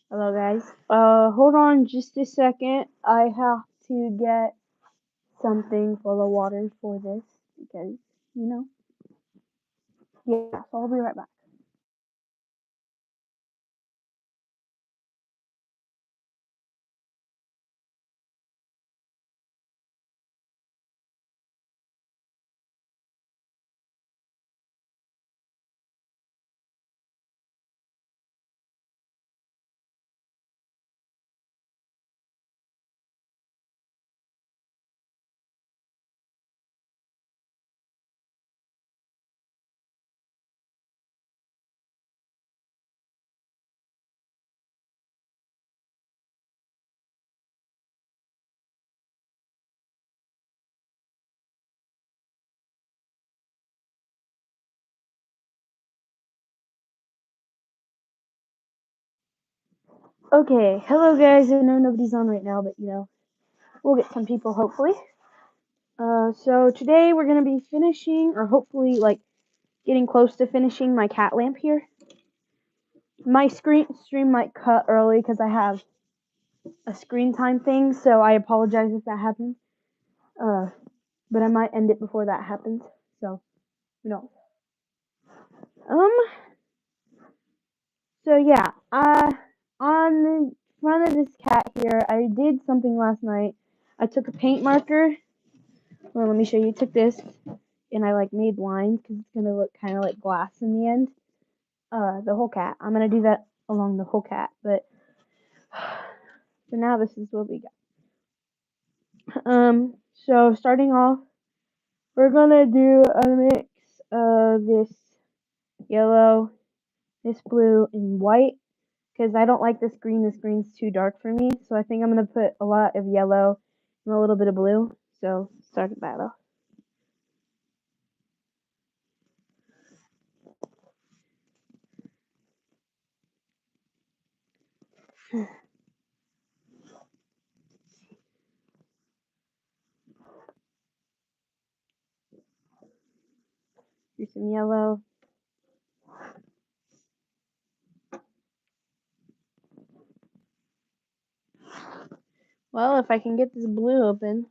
Hello guys. Hold on just a second. I have to get something full of water for this because, you know. Yeah, so I'll be right back. Okay, hello guys. I know nobody's on right now, but we'll get some people hopefully. So today we're gonna be finishing, or hopefully like getting close to finishing my cat lamp here. My stream might cut early because I have a screen time thing, so I apologize if that happens. Uh, but I might end it before that happens. So, you know. Um, So yeah, on the front of this cat here, I did something last night. I took a paint marker. Well, let me show you. Took this and I like made lines because it's gonna look kind of like glass in the end. The whole cat. I'm gonna do that along the whole cat, but for now this is what we got. So starting off, we're gonna do a mix of this yellow, this blue, and white. Because I don't like this green. This green's too dark for me. So I think I'm going to put a lot of yellow and a little bit of blue. So start that off. Do some yellow. Well, if I can get this blue open.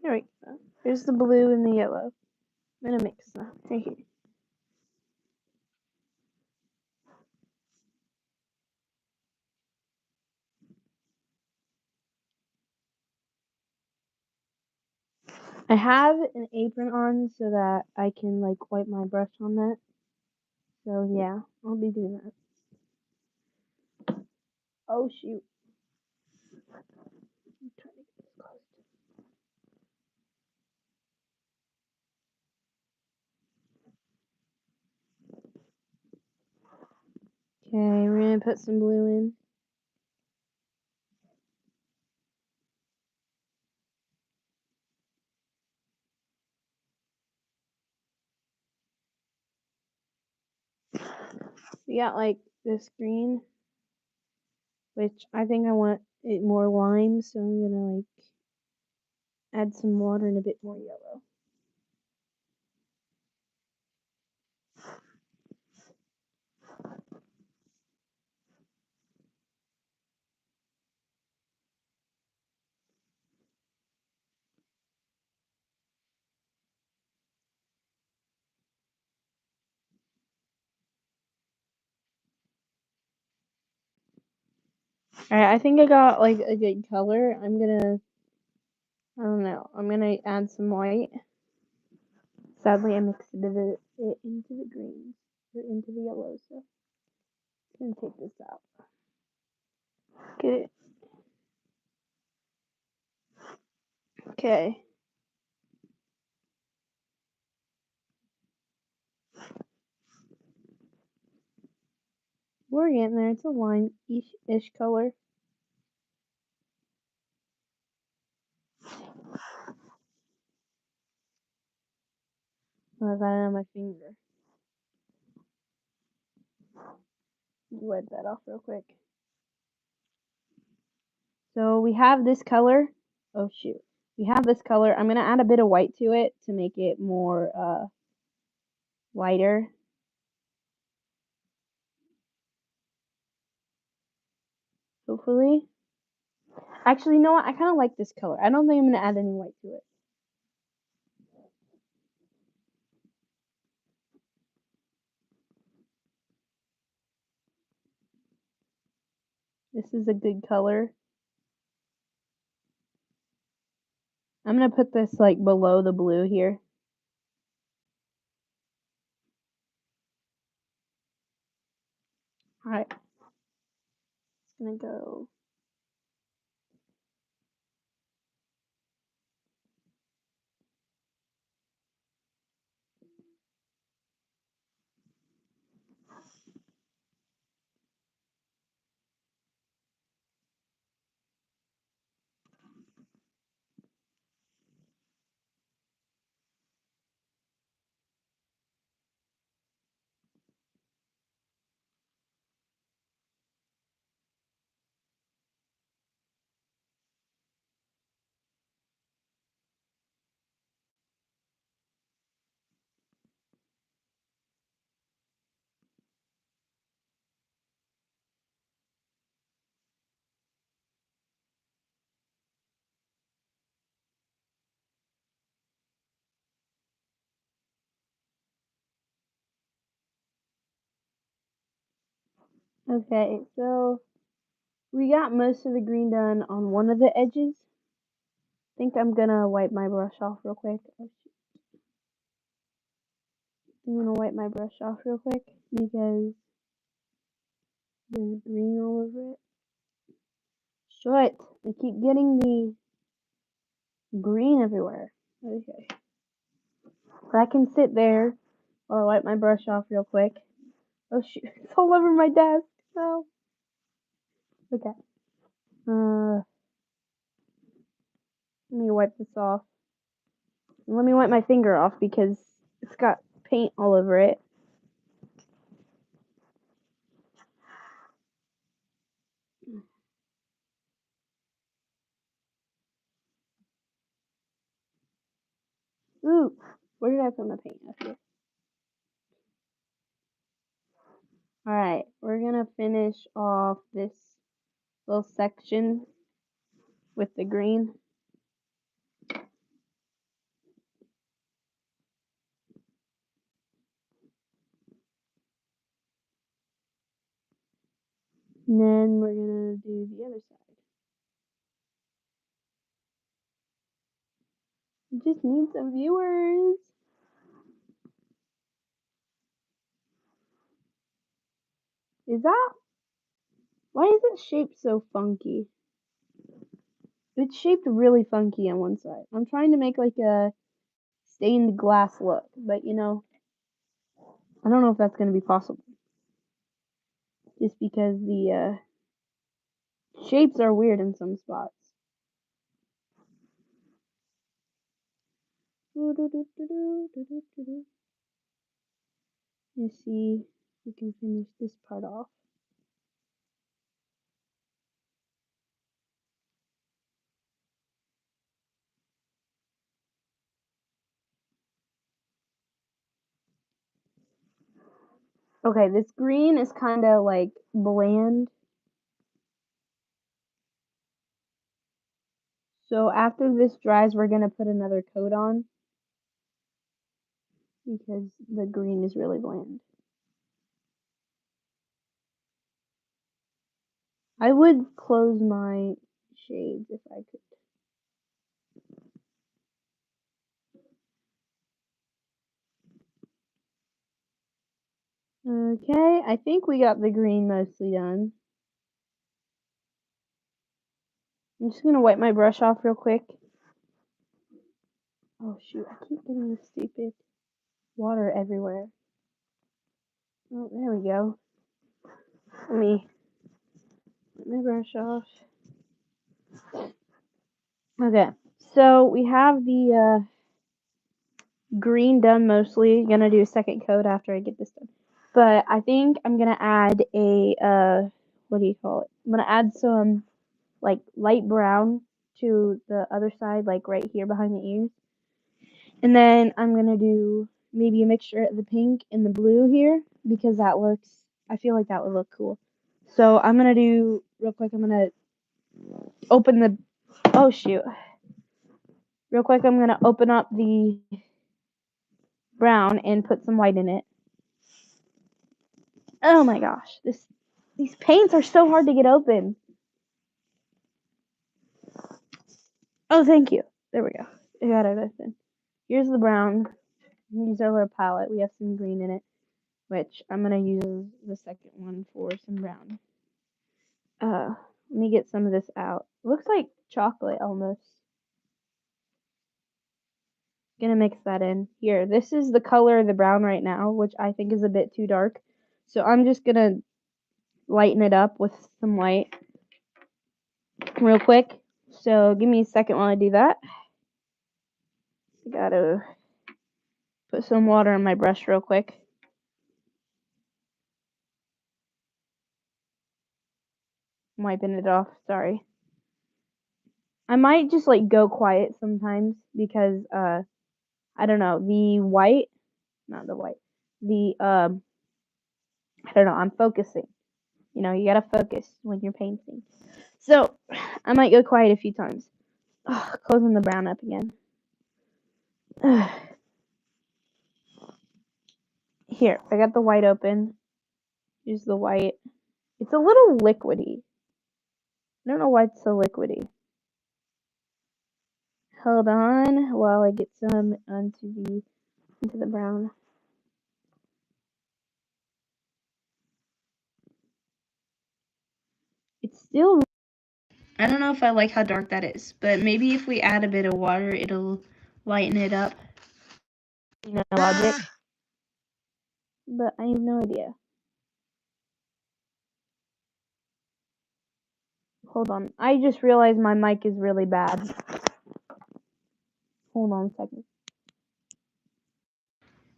There we go. There's the blue and the yellow. I'm going to mix them right here. I have an apron on so that I can like wipe my brush on that. So yeah, I'll be doing that. Oh shoot. I'm trying to get this close. Okay, we're gonna put some blue in. We got like this green, which I think I want it more lime, so I'm gonna like add some water and a bit more yellow. Alright, I think I got like a good color. I don't know, I'm gonna add some white. Sadly, I mixed it into the greens, or into the yellow, so I'm gonna take this out. Get it? Okay. We're getting there. It's a lime-ish color. Oh, I got it on my finger. Wipe that off real quick. So we have this color. Oh shoot. We have this color. I'm gonna add a bit of white to it to make it more lighter. hopefully. Actually, you know what? I kind of like this color. I don't think I'm going to add any white to it. This is a good color. I'm going to put this like below the blue here. Alright. It's going to go. Okay, so we got most of the green done on one of the edges. I think I'm going to wipe my brush off real quick. I'm going to wipe my brush off real quick because there's green all over it. Shit, I keep getting the green everywhere. Okay. So I can sit there while I wipe my brush off real quick. Oh shoot, it's all over my desk. No. Okay. Let me wipe this off. And let me wipe my finger off because it's got paint all over it. Ooh, where did I put my paint? Up here. Alright, we're gonna finish off this little section with the green. And then we're gonna do the other side. We just need some viewers. Is that? Why is it shaped so funky? It's shaped really funky on one side. I'm trying to make like a stained glass look, but you know, I don't know if that's going to be possible. Just because the shapes are weird in some spots. You see, we can finish this part off. Okay, this green is kind of like bland. So after this dries, we're going to put another coat on because the green is really bland. I would close my shades if I could. Okay, I think we got the green mostly done. I'm just gonna wipe my brush off real quick. Oh shoot, I keep getting this stupid water everywhere. Oh, there we go. Let me wipe my brush off. Okay, so we have the green done mostly. Gonna do a second coat after I get this done. But I think I'm gonna add a what do you call it? I'm gonna add some like light brown to the other side, like right here behind the ears. And then I'm gonna do maybe a mixture of the pink and the blue here because I feel like that would look cool. So I'm gonna do real quick. I'm gonna open the, oh shoot. Real quick, I'm going to open up the brown and put some white in it. Oh my gosh, these paints are so hard to get open. Oh, thank you. There we go. I got it open. Here's the brown. Use our little palette. We have some green in it, which I'm gonna use the second one for some brown. Let me get some of this out. Looks like chocolate almost. Gonna mix that in. Here, this is the color of the brown right now, which I think is a bit too dark. So I'm just gonna lighten it up with some white real quick. So give me a second while I do that. I gotta put some water on my brush real quick. I'm wiping it off, sorry. I might just like go quiet sometimes because I don't know, the I don't know, I'm focusing. You know, you gotta focus when you're painting. So I might go quiet a few times. Ugh, closing the brown up again. Ugh. Here, I got the white open. Here's the white. It's a little liquidy. I don't know why it's so liquidy. Hold on while I get some into the brown. It's still, I don't know if I like how dark that is, but maybe if we add a bit of water, it'll lighten it up. You know, logic. But I have no idea. Hold on. I just realized my mic is really bad. Hold on a second.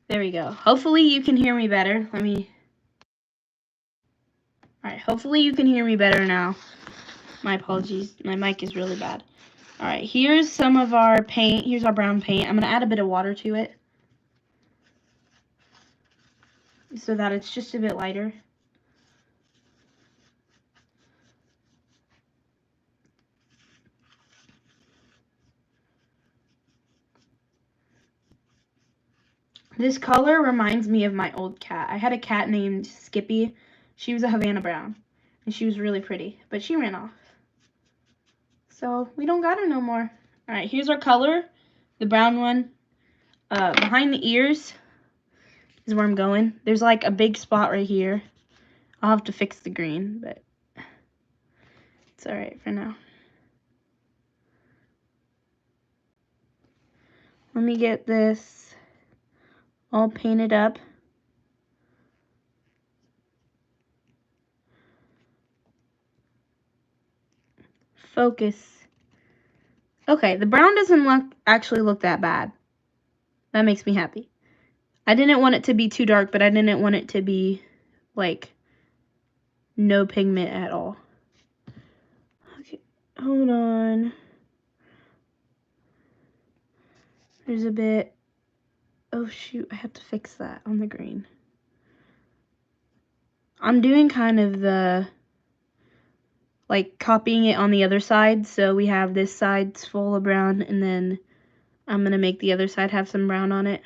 There we go. Hopefully you can hear me better. Alright, hopefully you can hear me better now. My apologies. My mic is really bad. Alright, here's some of our paint. Here's our brown paint. I'm going to add a bit of water to it so that it's just a bit lighter. This color reminds me of my old cat. I had a cat named Skippy. She was a Havana Brown, and she was really pretty, but she ran off. So we don't got her no more. Alright, here's our color, the brown one. Behind the ears is where I'm going. There's like a big spot right here. I'll have to fix the green, but it's alright for now. Let me get this all painted up. Focus. Okay, the brown doesn't actually look that bad. That makes me happy. I didn't want it to be too dark, but I didn't want it to be like no pigment at all. Okay, hold on. There's a bit. Oh shoot, I have to fix that on the green. I'm doing kind of the like copying it on the other side, so we have this side's full of brown, and then I'm gonna make the other side have some brown on it.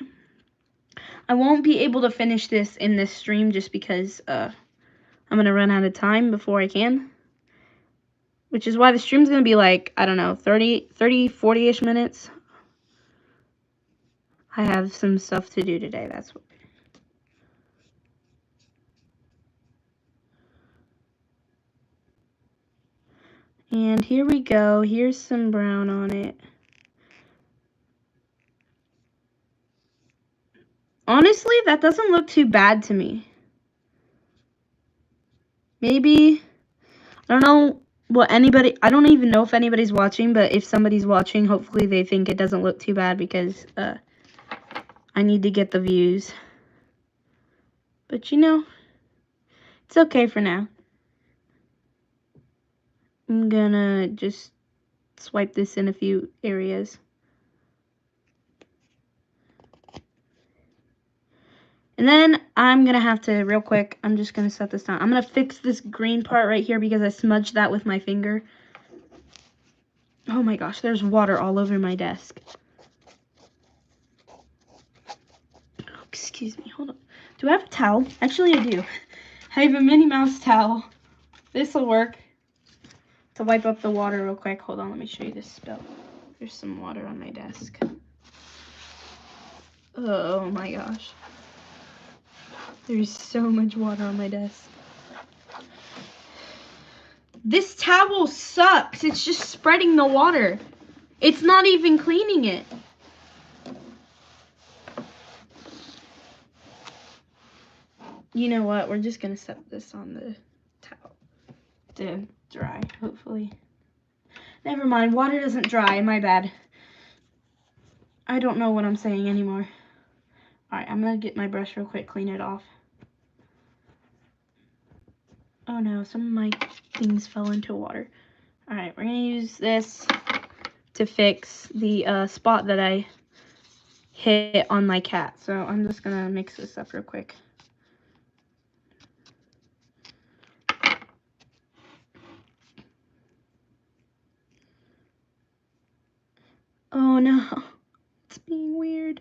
I won't be able to finish this in this stream just because I'm gonna run out of time before I can, which is why the stream's gonna be like, I don't know, 40-ish minutes. I have some stuff to do today, that's what. And here we go. Here's some brown on it. Honestly, that doesn't look too bad to me. Maybe, I don't know what anybody, I don't even know if anybody's watching, but if somebody's watching, hopefully they think it doesn't look too bad because I need to get the views. But you know, it's okay for now. I'm gonna just swipe this in a few areas. And then I'm gonna have to, real quick, I'm just gonna set this down. I'm gonna fix this green part right here because I smudged that with my finger. Oh my gosh, there's water all over my desk. Oh, excuse me, hold on. Do I have a towel? Actually, I do. I have a Minnie Mouse towel. This will work to wipe up the water real quick. Hold on, let me show you this spill. There's some water on my desk. Oh my gosh. There's so much water on my desk. This towel sucks. It's just spreading the water. It's not even cleaning it. You know what? We're just gonna set this on the towel to dry, hopefully. Never mind, water doesn't dry, my bad. I don't know what I'm saying anymore. Alright, I'm gonna get my brush real quick, clean it off. Oh no, some of my things fell into water. Alright, we're gonna use this to fix the spot that I hit on my cat. So I'm just gonna mix this up real quick. Oh no, it's being weird.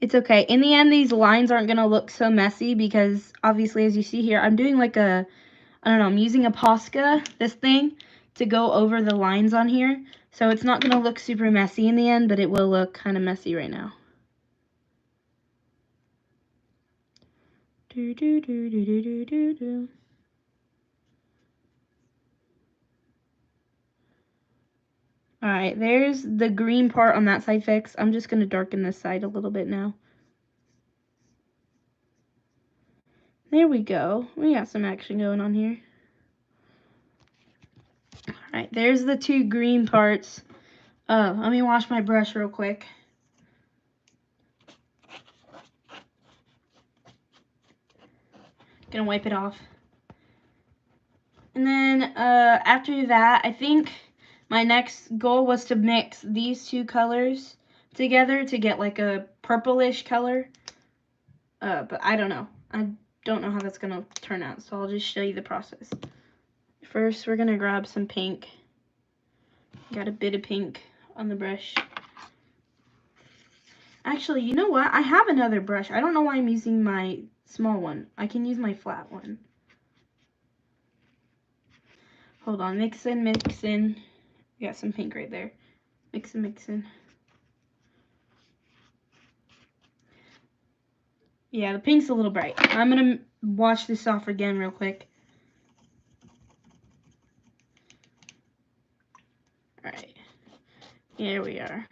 It's okay. In the end, these lines aren't gonna look so messy because obviously, as you see here, I'm doing like a, I don't know, I'm using a Posca, this thing, to go over the lines on here. So it's not gonna look super messy in the end, but it will look kind of messy right now. Do do do do do do do do. Alright, there's the green part on that side fixed. I'm just going to darken this side a little bit now. There we go. We got some action going on here. Alright, there's the two green parts. Let me wash my brush real quick. Gonna wipe it off. And then after that, I think my next goal was to mix these two colors together to get like a purplish color. But I don't know. I don't know how that's gonna turn out, so I'll just show you the process. First, we're gonna grab some pink. Got a bit of pink on the brush. Actually, you know what? I have another brush. I don't know why I'm using my small one. I can use my flat one. Hold on, mixin', mixin'. Got some pink right there. Mixin', mixin'. Yeah, the pink's a little bright. I'm gonna wash this off again real quick. Alright. Here we are.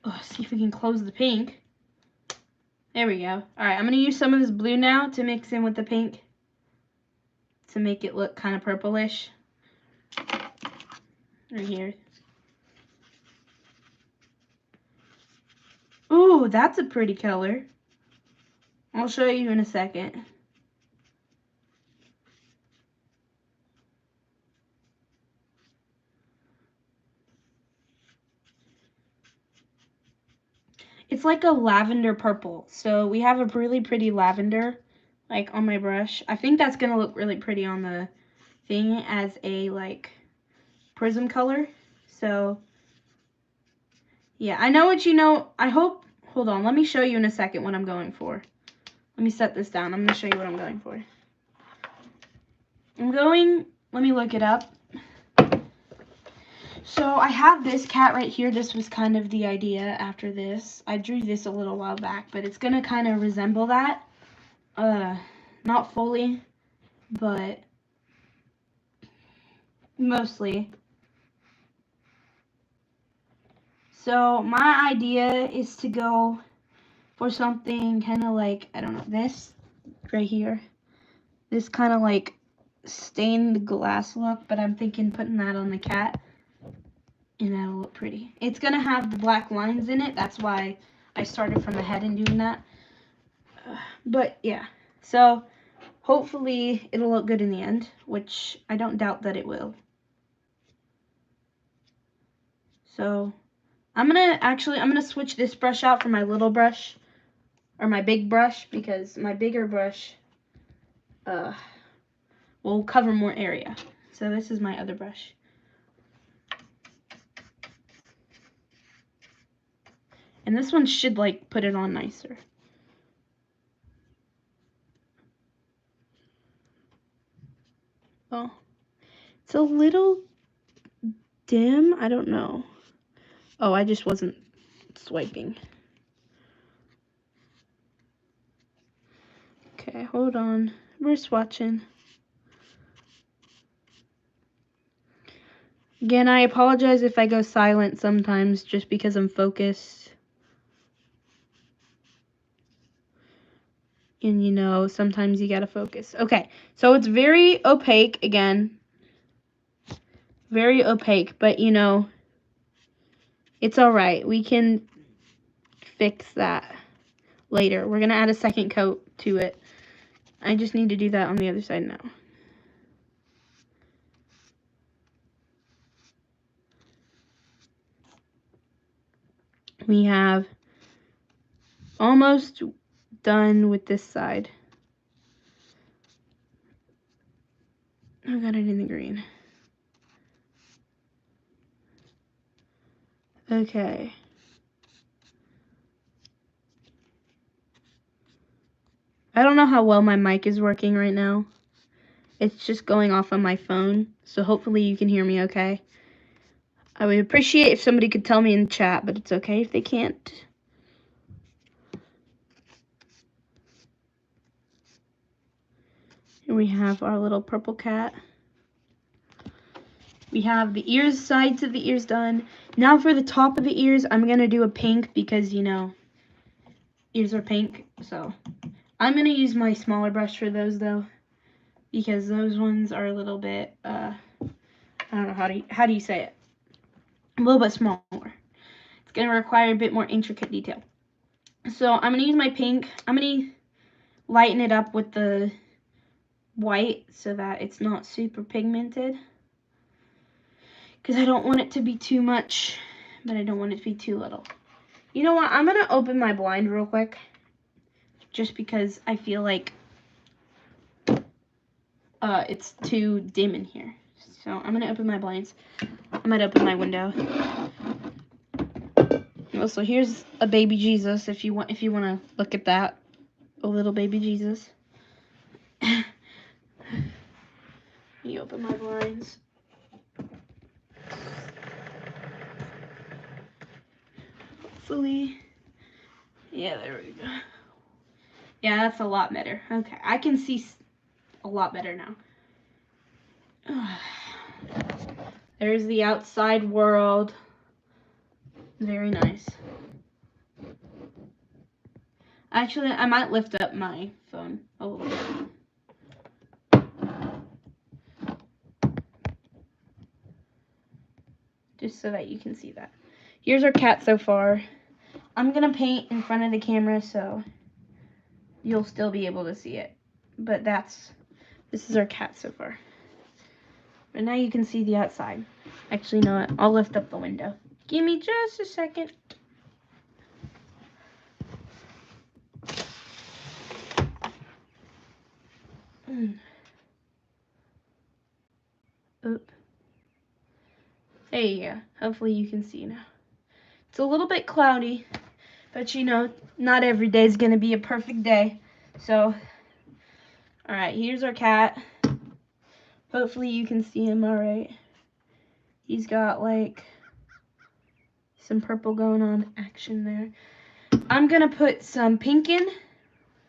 Oh, see if we can close the pink. There we go. Alright, I'm gonna use some of this blue now to mix in with the pink to make it look kind of purplish. Right here. Ooh, that's a pretty color. I'll show you in a second. It's like a lavender purple. So we have a really pretty lavender, like on my brush. I think that's gonna look really pretty on the thing as a like prism color. So yeah, I know what you know. I hope, hold on, let me show you in a second what I'm going for. Let me set this down. I'm gonna show you what I'm going for. Let me look it up. So I have this cat right here. This was kind of the idea after this. I drew this a little while back, but it's gonna kind of resemble that. Not fully, but mostly. So my idea is to go for something kind of like, I don't know, this right here. This kind of like stained glass look, but I'm thinking putting that on the cat. And that'll look pretty. It's gonna have the black lines in it. That's why I started from the head and doing that. But yeah, so hopefully it'll look good in the end, which I don't doubt that it will. So I'm gonna switch this brush out for my little brush, or my big brush, because my bigger brush will cover more area. So this is my other brush. And this one should like put it on nicer. Oh, it's a little dim. I don't know. Oh, I just wasn't swiping. Okay, hold on. We're swatching. Again, I apologize if I go silent sometimes just because I'm focused. And you know, sometimes you gotta focus. Okay, so it's very opaque again. Very opaque, but you know, it's alright. We can fix that later. We're gonna add a second coat to it. I just need to do that on the other side now. We have almost done with this side. I got it in the green. Okay. I don't know how well my mic is working right now. It's just going off on my phone, so hopefully you can hear me okay. I would appreciate if somebody could tell me in the chat, but it's okay if they can't. Here we have our little purple cat. We have the ears, sides of the ears done. Now for the top of the ears, I'm going to do a pink because, you know, ears are pink. So I'm going to use my smaller brush for those, though, because those ones are a little bit, I don't know, how do you say it? A little bit smaller. It's going to require a bit more intricate detail. So I'm going to use my pink. I'm going to lighten it up with the white so that it's not super pigmented. Because I don't want it to be too much, but I don't want it to be too little. You know what? I'm going to open my blind real quick. Just because I feel like it's too dim in here. So I'm going to open my blinds. I'm going to open my window. Also, here's a baby Jesus if you want to look at that. A little baby Jesus. You open my blinds. Hopefully. Yeah, there we go. Yeah, that's a lot better. Okay, I can see a lot better now. There's the outside world. Very nice. Actually, I might lift up my phone a little bit. Just so that you can see that. Here's our cat so far. I'm going to paint in front of the camera so you'll still be able to see it. But this is our cat so far. But now you can see the outside. Actually, no, I'll lift up the window. Give me just a second. Oop. There you go. Hopefully you can see now. It's a little bit cloudy, but you know, not every day is going to be a perfect day. So, alright, here's our cat. Hopefully you can see him alright. He's got like some purple going on action there. I'm going to put some pink in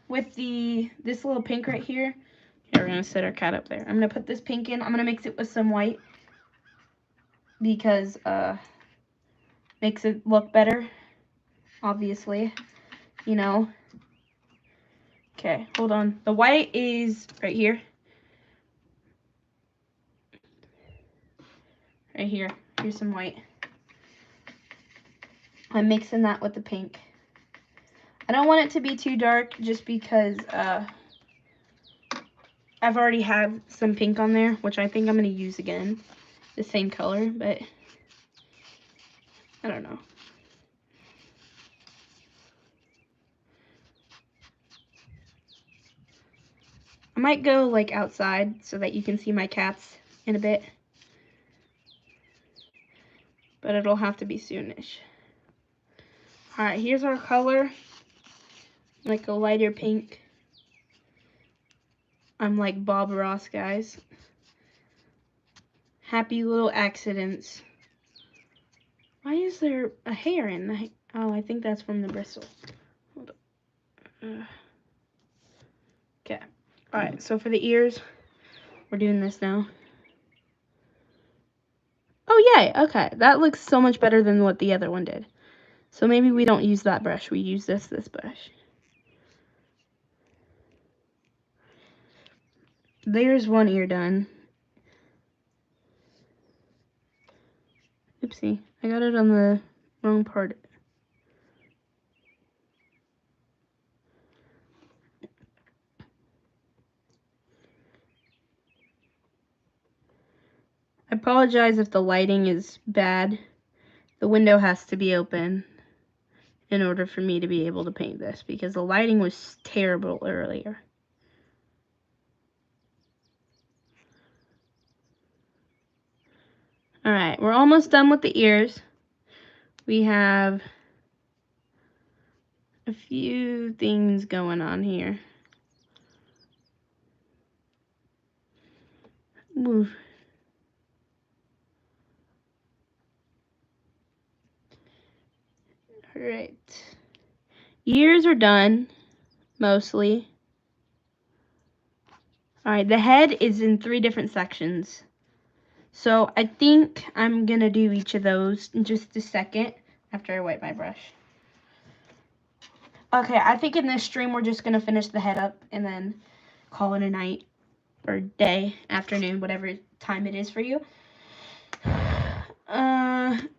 with this little pink right here. Here, we're going to set our cat up there. I'm going to put this pink in. I'm going to mix it with some white because makes it look better, obviously, you know. Okay, hold on. The white is right here. Right here. Here's some white. I'm mixing that with the pink. I don't want it to be too dark just because I've already have some pink on there, which I think I'm going to use again. The same color, but I don't know. I might go like outside so that you can see my cats in a bit. But it'll have to be soonish. Alright, here's our color. Like a lighter pink. I'm like Bob Ross, guys. Happy little accidents. Why is there a hair in the... Oh, I think that's from the bristle. Hold on. Okay. Alright, so for the ears, we're doing this now. Oh, yay. Okay, that looks so much better than what the other one did. So maybe we don't use that brush. We use this brush. There's one ear done. Oopsie, I got it on the wrong part. I apologize if the lighting is bad. The window has to be open in order for me to be able to paint this because the lighting was terrible earlier. Alright, we're almost done with the ears. We have a few things going on here. Ooh. Alright. Ears are done, mostly. Alright, the head is in 3 different sections. So I think I'm going to do each of those in just a second after I wipe my brush. Okay, I think in this stream we're just going to finish the head up and then call it a night or day, afternoon, whatever time it is for you.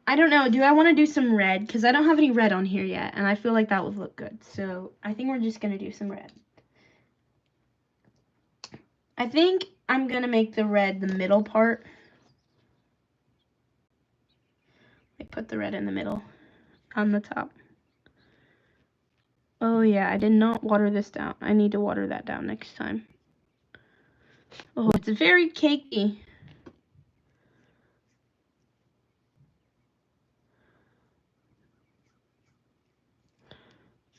I don't know. Do I want to do some red? Because I don't have any red on here yet, and I feel like that would look good. So I think we're just going to do some red. I think I'm going to make the red the middle part. I put the red in the middle on the top. Oh yeah, I did not water this down. I need to water that down next time. Oh, it's very cakey.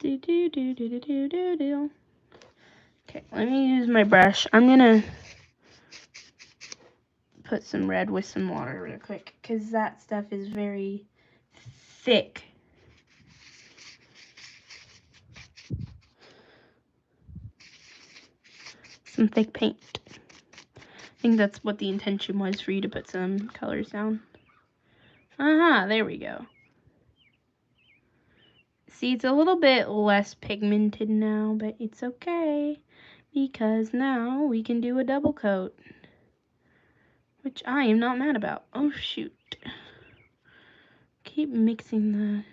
Okay, let me use my brush. I'm gonna put some red with some water real quick because that stuff is very thick. Some thick paint. I think that's what the intention was, for you to put some colors down. There we go. See, it's a little bit less pigmented now, but it's okay because now we can do a double coat, which I am not mad about. Oh shoot. Keep mixing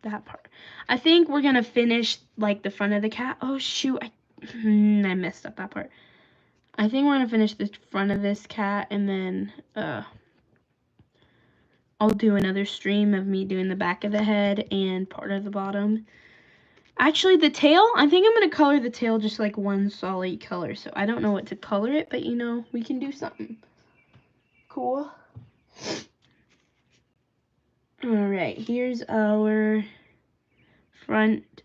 that part. I think we're gonna finish like the front of the cat. Oh shoot, I messed up that part. I think we're gonna finish the front of this cat and then I'll do another stream of me doing the back of the head and part of the bottom. Actually, the tail, I think I'm going to color the tail just like one solid color. So I don't know what to color it, but you know, we can do something cool. Alright, here's our front.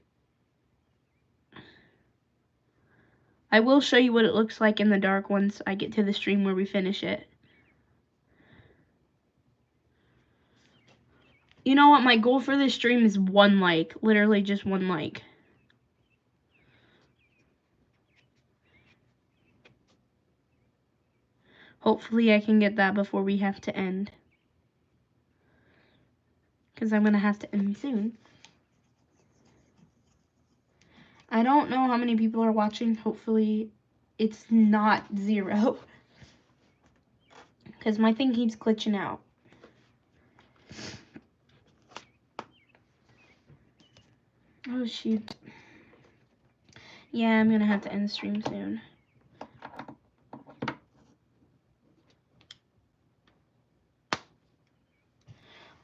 I will show you what it looks like in the dark once I get to the stream where we finish it. You know what? My goal for this stream is 1 like. Literally just 1 like. Hopefully I can get that before we have to end. Because I'm going to have to end soon. I don't know how many people are watching. Hopefully it's not 0. Because my thing keeps glitching out. Oh, shoot. Yeah, I'm going to have to end the stream soon.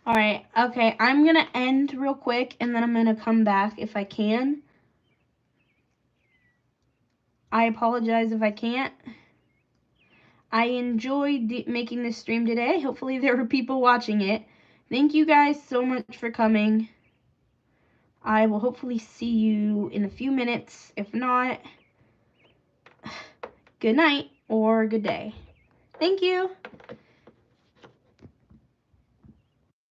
Alright, okay. I'm going to end real quick, and then I'm going to come back if I can. I apologize if I can't. I enjoyed making this stream today. Hopefully there were people watching it. Thank you guys so much for coming. I will hopefully see you in a few minutes. If not, good night or good day. Thank you.